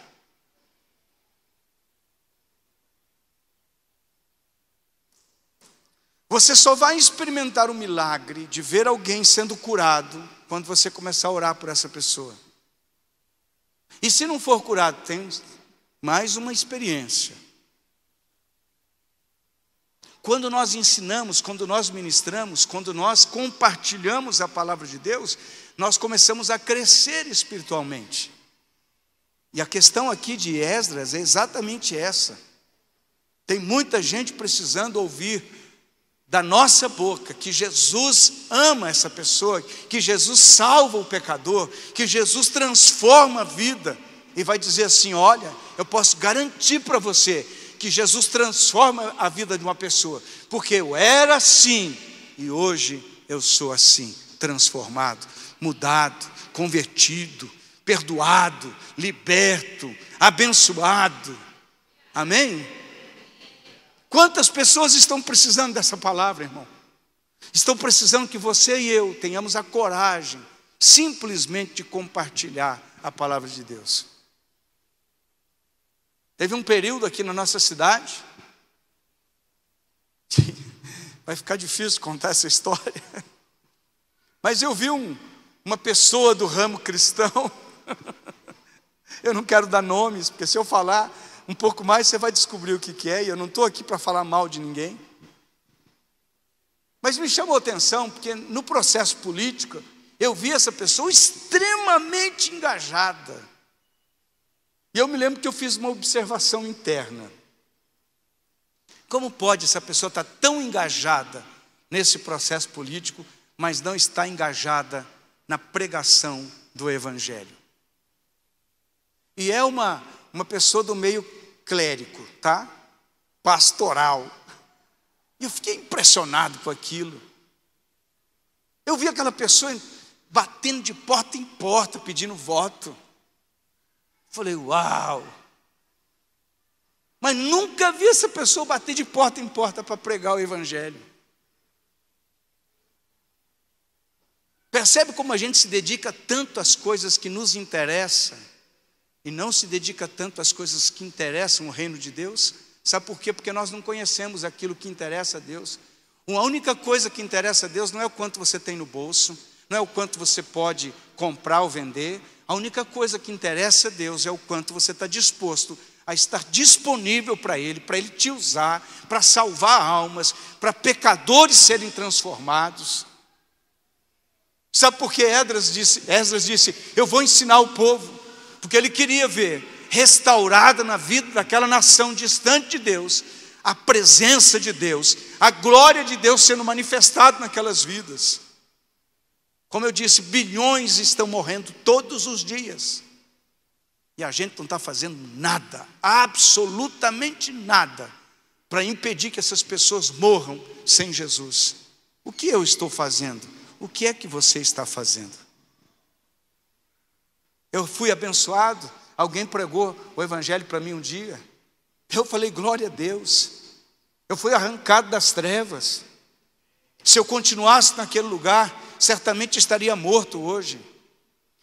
Você só vai experimentar o milagre de ver alguém sendo curado quando você começar a orar por essa pessoa. E se não for curado, Mais uma experiência. Quando nós ensinamos, quando nós ministramos, quando nós compartilhamos a palavra de Deus, nós começamos a crescer espiritualmente. E a questão aqui de Esdras é exatamente essa. Tem muita gente precisando ouvir da nossa boca que Jesus ama essa pessoa, que Jesus salva o pecador, que Jesus transforma a vida. E vai dizer assim: olha, eu posso garantir para você que Jesus transforma a vida de uma pessoa, porque eu era assim e hoje eu sou assim, transformado, mudado, convertido, perdoado, liberto, abençoado. Amém? Quantas pessoas estão precisando dessa palavra, irmão? Estão precisando que você e eu tenhamos a coragem simplesmente de compartilhar a palavra de Deus. Teve um período aqui na nossa cidade, que vai ficar difícil contar essa história, mas eu vi uma pessoa do ramo cristão, eu não quero dar nomes, porque se eu falar um pouco mais você vai descobrir o que é, e eu não estou aqui para falar mal de ninguém, mas me chamou a atenção, porque no processo político, eu vi essa pessoa extremamente engajada. E eu me lembro que eu fiz uma observação interna. Como pode essa pessoa estar tão engajada nesse processo político, mas não está engajada na pregação do Evangelho? E é uma pessoa do meio clérigo, tá? Pastoral. E eu fiquei impressionado com aquilo. Eu vi aquela pessoa batendo de porta em porta, pedindo voto. Falei, uau! Mas nunca vi essa pessoa bater de porta em porta para pregar o Evangelho. Percebe como a gente se dedica tanto às coisas que nos interessam e não se dedica tanto às coisas que interessam o reino de Deus? Sabe por quê? Porque nós não conhecemos aquilo que interessa a Deus. A única coisa que interessa a Deus não é o quanto você tem no bolso, não é o quanto você pode comprar ou vender. A única coisa que interessa a Deus é o quanto você está disposto a estar disponível para Ele te usar, para salvar almas, para pecadores serem transformados. Sabe por que Esdras disse, eu vou ensinar o povo? Porque ele queria ver restaurada na vida daquela nação distante de Deus, a presença de Deus, a glória de Deus sendo manifestada naquelas vidas. Como eu disse, bilhões estão morrendo todos os dias. E a gente não está fazendo nada, absolutamente nada, para impedir que essas pessoas morram sem Jesus. O que eu estou fazendo? O que é que você está fazendo? Eu fui abençoado, alguém pregou o Evangelho para mim um dia. Eu falei, glória a Deus. Eu fui arrancado das trevas. Se eu continuasse naquele lugar, certamente estaria morto hoje.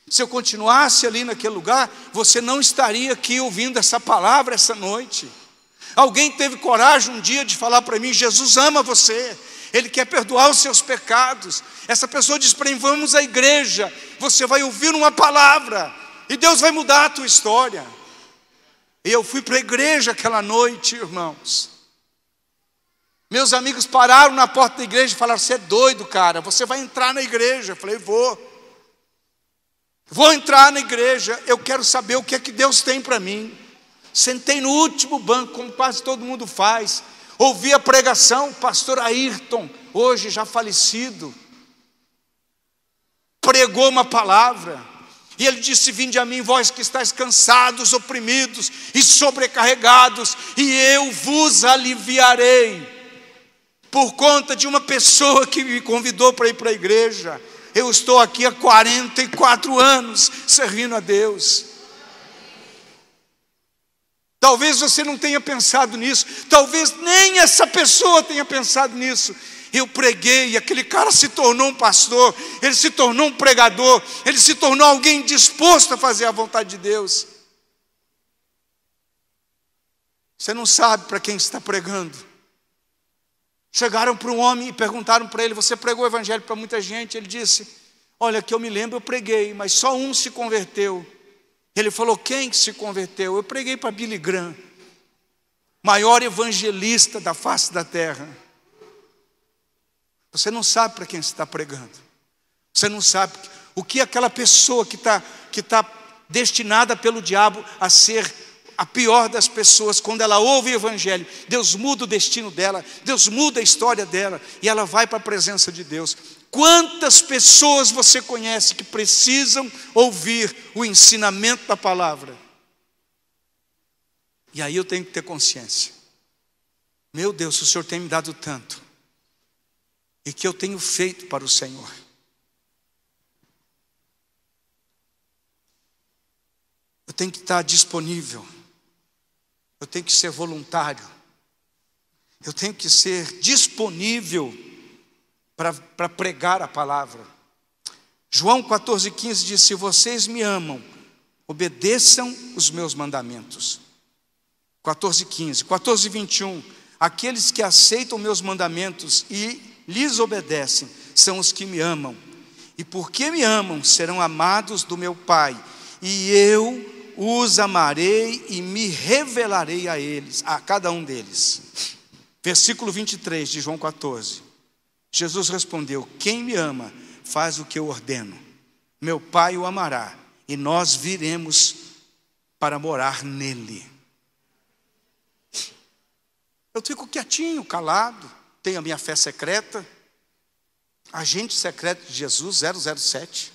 Se eu continuasse ali naquele lugar, você não estaria aqui ouvindo essa palavra essa noite. Alguém teve coragem um dia de falar para mim, Jesus ama você, Ele quer perdoar os seus pecados. Essa pessoa disse para mim, vamos à igreja, você vai ouvir uma palavra, e Deus vai mudar a tua história. E eu fui para a igreja aquela noite, irmãos. Meus amigos pararam na porta da igreja e falaram, você é doido, cara, você vai entrar na igreja. Eu falei, vou entrar na igreja, eu quero saber o que é que Deus tem para mim. Sentei no último banco, como quase todo mundo faz, ouvi a pregação, o pastor Ayrton, hoje já falecido, pregou uma palavra, e ele disse, vinde a mim, vós que estáis cansados, oprimidos e sobrecarregados, e eu vos aliviarei. Por conta de uma pessoa que me convidou para ir para a igreja, eu estou aqui há 44 anos servindo a Deus. Talvez você não tenha pensado nisso, talvez nem essa pessoa tenha pensado nisso. Eu preguei e aquele cara se tornou um pastor, ele se tornou um pregador, ele se tornou alguém disposto a fazer a vontade de Deus. Você não sabe para quem está pregando. Chegaram para um homem e perguntaram para ele, você pregou o Evangelho para muita gente? Ele disse, olha, que eu me lembro, eu preguei, mas só um se converteu. Ele falou: quem que se converteu? Eu preguei para Billy Graham, maior evangelista da face da terra. Você não sabe para quem você está pregando. Você não sabe o que aquela pessoa que está destinada pelo diabo a ser a pior das pessoas, quando ela ouve o evangelho, Deus muda o destino dela, Deus muda a história dela, e ela vai para a presença de Deus. Quantas pessoas você conhece que precisam ouvir o ensinamento da palavra? E aí eu tenho que ter consciência. Meu Deus, o Senhor tem me dado tanto, e que eu tenho feito para o Senhor. Eu tenho que estar disponível. Eu tenho que ser voluntário. Eu tenho que ser disponível para pregar a palavra. João 14,15 diz: se vocês me amam, obedeçam os meus mandamentos. 14,15. 14,21. Aqueles que aceitam meus mandamentos e lhes obedecem são os que me amam. E porque me amam, serão amados do meu Pai. E eu os amarei e me revelarei a eles, a cada um deles. Versículo 23 de João 14. Jesus respondeu: quem me ama faz o que eu ordeno. Meu Pai o amará, e nós viremos para morar nele. Eu fico quietinho, calado. Tenho a minha fé secreta, agente secreto de Jesus, 007.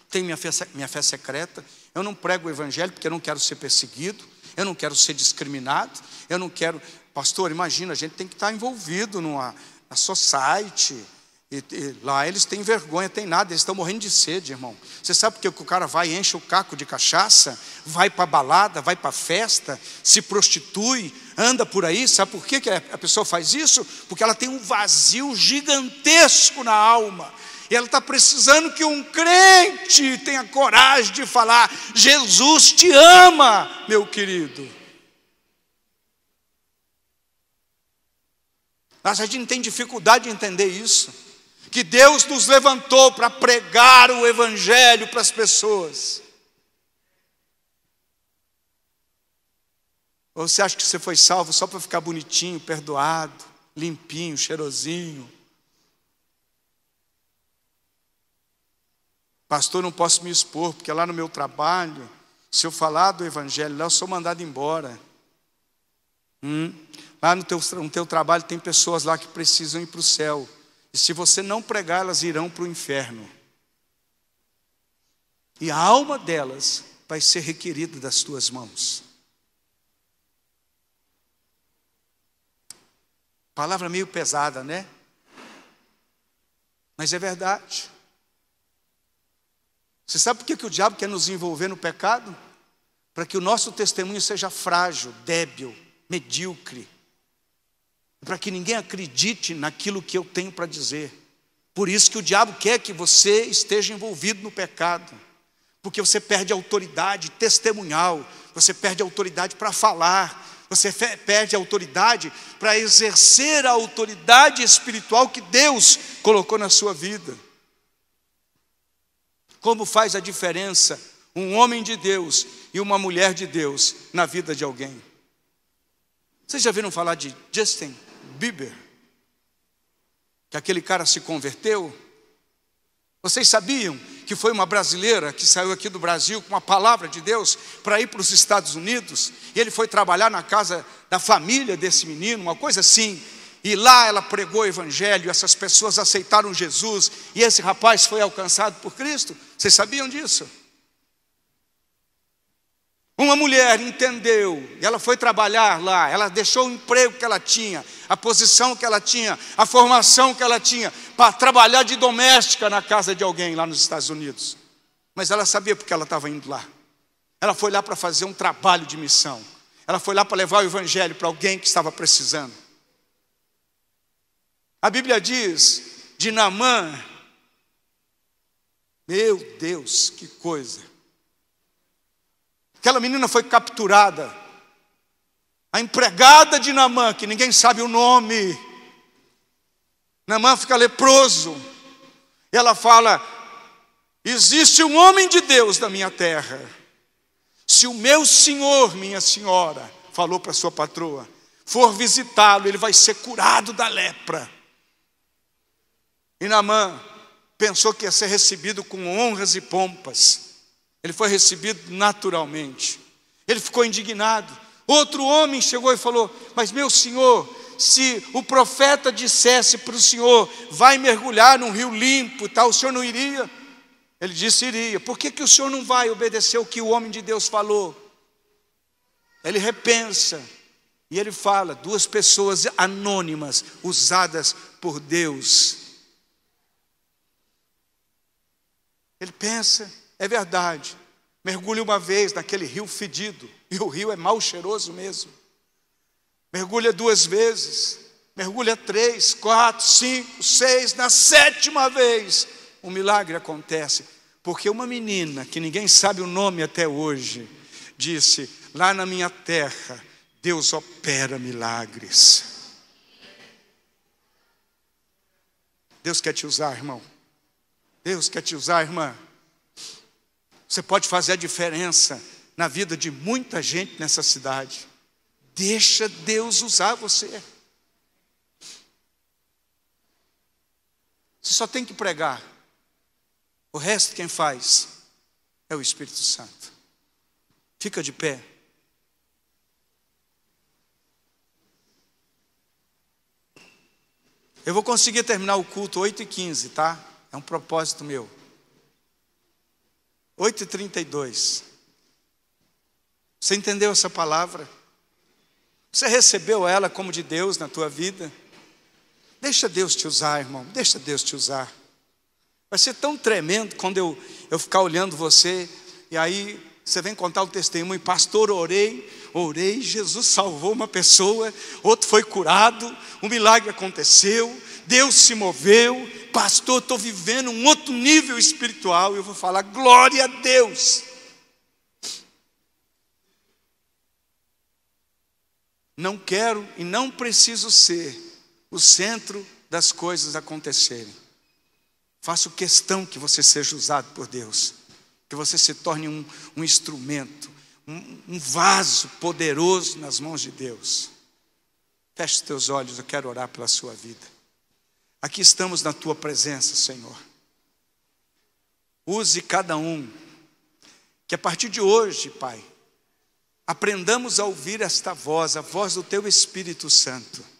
Tenho minha fé secreta. Eu não prego o evangelho porque eu não quero ser perseguido, eu não quero ser discriminado, eu não quero... Pastor, imagina, a gente tem que estar envolvido na society, e lá eles têm vergonha, tem nada, eles estão morrendo de sede, irmão. Você sabe porque o cara vai, enche o caco de cachaça, vai para balada, vai para festa, se prostitui, anda por aí? Sabe por que a pessoa faz isso? Porque ela tem um vazio gigantesco na alma. E ela está precisando que um crente tenha coragem de falar: Jesus te ama, meu querido. Mas a gente tem dificuldade de entender isso, que Deus nos levantou para pregar o evangelho para as pessoas. Ou você acha que você foi salvo só para ficar bonitinho, perdoado, limpinho, cheirosinho? Pastor, não posso me expor, porque lá no meu trabalho, se eu falar do evangelho, lá eu sou mandado embora. Lá no teu trabalho tem pessoas lá que precisam ir para o céu. E se você não pregar, elas irão para o inferno. E a alma delas vai ser requerida das tuas mãos. Palavra meio pesada, né? Mas é verdade. Você sabe por que o diabo quer nos envolver no pecado? Para que o nosso testemunho seja frágil, débil, medíocre. Para que ninguém acredite naquilo que eu tenho para dizer. Por isso que o diabo quer que você esteja envolvido no pecado. Porque você perde a autoridade testemunhal. Você perde a autoridade para falar. Você perde a autoridade para exercer a autoridade espiritual que Deus colocou na sua vida. Como faz a diferença um homem de Deus e uma mulher de Deus na vida de alguém? Vocês já viram falar de Justin Bieber? Que aquele cara se converteu? Vocês sabiam que foi uma brasileira que saiu aqui do Brasil com uma palavra de Deus para ir para os Estados Unidos? E ele foi trabalhar na casa da família desse menino, uma coisa assim. E lá ela pregou o evangelho, essas pessoas aceitaram Jesus, e esse rapaz foi alcançado por Cristo. Vocês sabiam disso? Uma mulher entendeu, e ela foi trabalhar lá, ela deixou o emprego que ela tinha, a posição que ela tinha, a formação que ela tinha, para trabalhar de doméstica na casa de alguém lá nos Estados Unidos. Mas ela sabia porque ela estava indo lá. Ela foi lá para fazer um trabalho de missão. Ela foi lá para levar o evangelho para alguém que estava precisando. A Bíblia diz de Naamã, meu Deus, que coisa. Aquela menina foi capturada. A empregada de Naamã, que ninguém sabe o nome. Naamã fica leproso. E ela fala: existe um homem de Deus na minha terra. Se o meu senhor, minha senhora, falou para sua patroa, for visitá-lo, ele vai ser curado da lepra. E Naamã pensou que ia ser recebido com honras e pompas. Ele foi recebido naturalmente. Ele ficou indignado. Outro homem chegou e falou: mas meu senhor, se o profeta dissesse para o senhor, vai mergulhar num rio limpo, tal, o senhor não iria? Ele disse: iria. Por que o senhor não vai obedecer o que o homem de Deus falou? Ele repensa e ele fala, duas pessoas anônimas, usadas por Deus. Ele pensa, é verdade, mergulha uma vez naquele rio fedido, e o rio é mal cheiroso mesmo. Mergulha 2 vezes, mergulha 3, 4, 5, 6, na 7ª vez, um milagre acontece. Porque uma menina, que ninguém sabe o nome até hoje, disse: lá na minha terra, Deus opera milagres. Deus quer te usar, irmão. Deus quer te usar, irmã. Você pode fazer a diferença na vida de muita gente nessa cidade. Deixa Deus usar você. Você só tem que pregar. O resto quem faz é o Espírito Santo. Fica de pé. Eu vou conseguir terminar o culto 8h15, tá? É um propósito meu. 8h32. Você entendeu essa palavra? Você recebeu ela como de Deus na tua vida? Deixa Deus te usar, irmão. Deixa Deus te usar. Vai ser tão tremendo quando eu ficar olhando você, e aí você vem contar o testemunho: pastor, orei, Jesus salvou uma pessoa, outro foi curado, um milagre aconteceu, Deus se moveu, pastor, estou vivendo um outro nível espiritual. E eu vou falar: glória a Deus. Não quero e não preciso ser o centro das coisas acontecerem. Faço questão que você seja usado por Deus, que você se torne um instrumento, um vaso poderoso nas mãos de Deus. Feche os teus olhos, eu quero orar pela sua vida. Aqui estamos na tua presença, Senhor. Use cada um, que a partir de hoje, Pai, aprendamos a ouvir esta voz, a voz do teu Espírito Santo.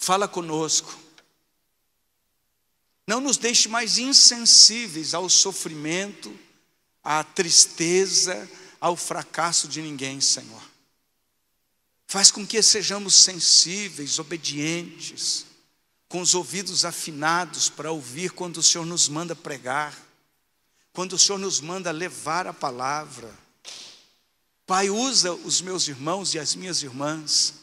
Fala conosco. Não nos deixe mais insensíveis ao sofrimento, à tristeza, ao fracasso de ninguém, Senhor. Faz com que sejamos sensíveis, obedientes, com os ouvidos afinados para ouvir quando o Senhor nos manda pregar, quando o Senhor nos manda levar a palavra. Pai, usa os meus irmãos e as minhas irmãs.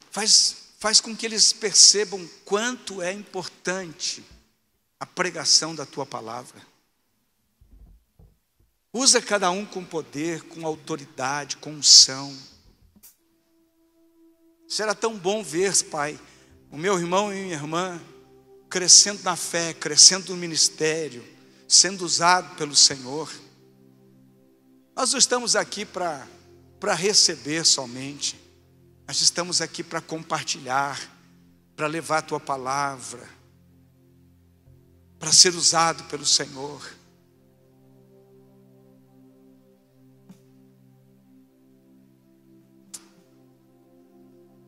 Faz com que eles percebam quanto é importante a pregação da tua palavra. Usa cada um com poder, com autoridade, com unção. Será tão bom ver, Pai, o meu irmão e minha irmã crescendo na fé, crescendo no ministério, sendo usado pelo Senhor. Nós não estamos aqui para receber somente. Nós estamos aqui para compartilhar, para levar a tua palavra, para ser usado pelo Senhor.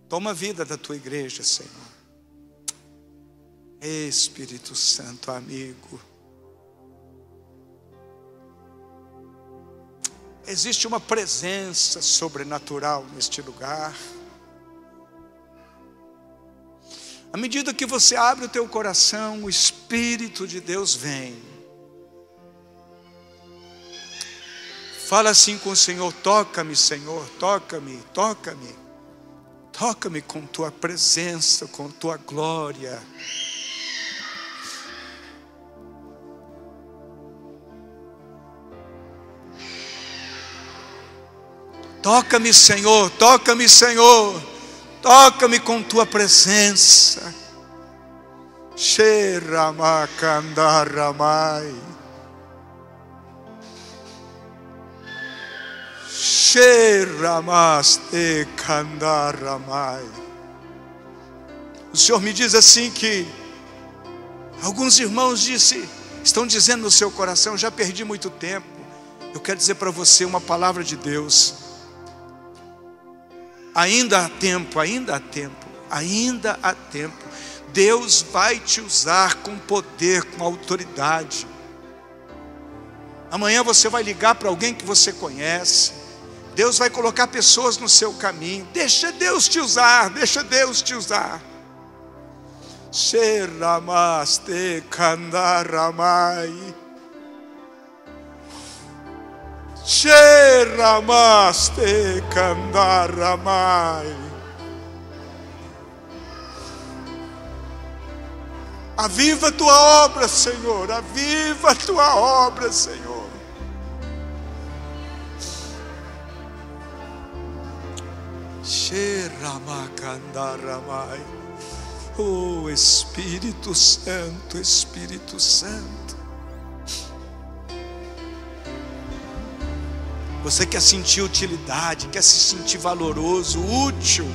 Toma a vida da tua igreja, Senhor. Espírito Santo, amigo. Existe uma presença sobrenatural neste lugar. À medida que você abre o teu coração, o Espírito de Deus vem. Fala assim com o Senhor: toca-me, Senhor, toca-me, toca-me. Toca-me com tua presença, com tua glória. Toca-me, Senhor, toca-me, Senhor. Toca-me com tua presença. Xeramacandaramai. Xeramaste kandaramai. O Senhor me diz assim que alguns irmãos estão dizendo no seu coração: já perdi muito tempo. Eu quero dizer para você uma palavra de Deus. Ainda há tempo, ainda há tempo, ainda há tempo. Deus vai te usar com poder, com autoridade. Amanhã você vai ligar para alguém que você conhece. Deus vai colocar pessoas no seu caminho. Deixa Deus te usar, deixa Deus te usar. Xeramaste kandaramai. Xeramaste kandaramai. Aviva a tua obra, Senhor. Aviva a tua obra, Senhor. Xeramakandaramai. Oh, Espírito Santo, Espírito Santo. Você quer sentir utilidade, quer se sentir valoroso, útil.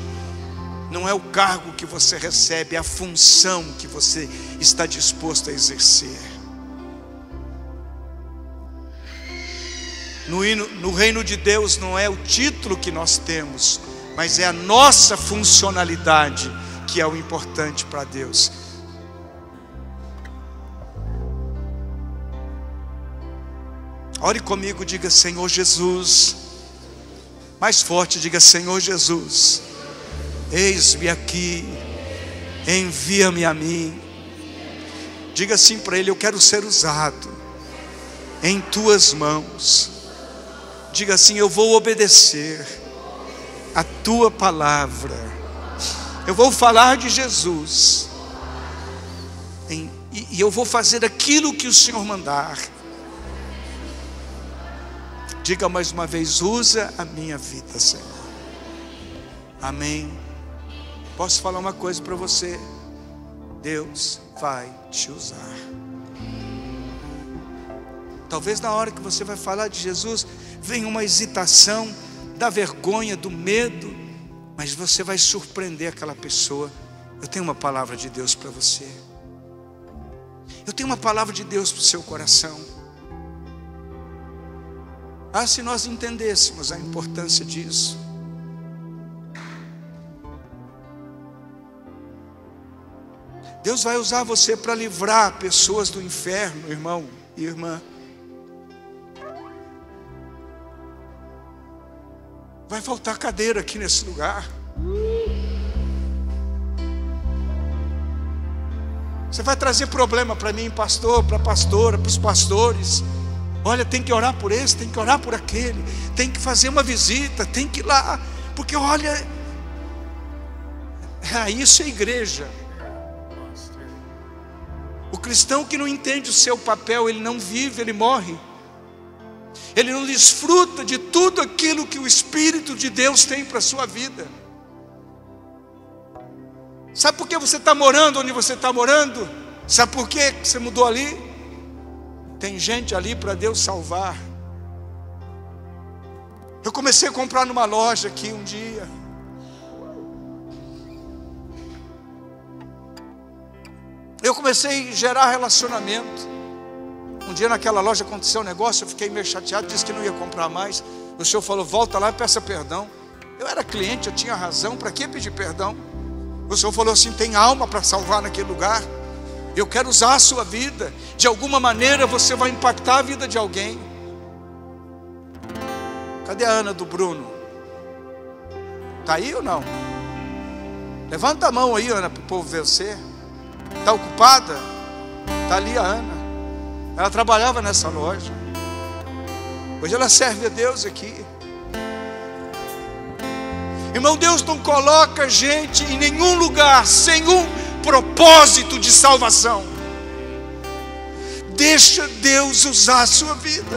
Não é o cargo que você recebe, é a função que você está disposto a exercer. No reino de Deus não é o título que nós temos, mas é a nossa funcionalidade que é o importante para Deus. Ore comigo, diga: Senhor Jesus. Mais forte, diga: Senhor Jesus, eis-me aqui, envia-me a mim. Diga assim para Ele: eu quero ser usado em tuas mãos. Diga assim: eu vou obedecer a tua palavra, eu vou falar de Jesus, e eu vou fazer aquilo que o Senhor mandar. Diga mais uma vez: usa a minha vida, Senhor. Amém. Posso falar uma coisa para você? Deus vai te usar. Talvez na hora que você vai falar de Jesus, venha uma hesitação, da vergonha, do medo, mas você vai surpreender aquela pessoa. Eu tenho uma palavra de Deus para você. Eu tenho uma palavra de Deus para o seu coração. Ah, se nós entendêssemos a importância disso. Deus vai usar você para livrar pessoas do inferno, irmão e irmã. Vai faltar cadeira aqui nesse lugar. Você vai trazer problema para mim, pastor, para a pastora, para os pastores. Olha, tem que orar por esse, tem que orar por aquele, tem que fazer uma visita, tem que ir lá, porque olha, isso é igreja. O cristão que não entende o seu papel, ele não vive, ele morre. Ele não desfruta de tudo aquilo que o Espírito de Deus tem para a sua vida. Sabe por que você está morando onde você está morando? Sabe por que você mudou ali? Tem gente ali para Deus salvar. Eu comecei a comprar numa loja aqui um dia. Eu comecei a gerar relacionamento. Um dia naquela loja aconteceu um negócio, eu fiquei meio chateado, disse que não ia comprar mais. O senhor falou: volta lá e peça perdão. Eu era cliente, eu tinha razão, para que pedir perdão? O senhor falou assim: tem alma para salvar naquele lugar. Eu quero usar a sua vida. De alguma maneira você vai impactar a vida de alguém. Cadê a Ana do Bruno? Está aí ou não? Levanta a mão aí, Ana, para o povo ver você. Está ocupada? Está ali a Ana. Ela trabalhava nessa loja. Hoje ela serve a Deus aqui. Irmão, Deus não coloca gente em nenhum lugar sem um propósito de salvação. Deixa Deus usar a sua vida.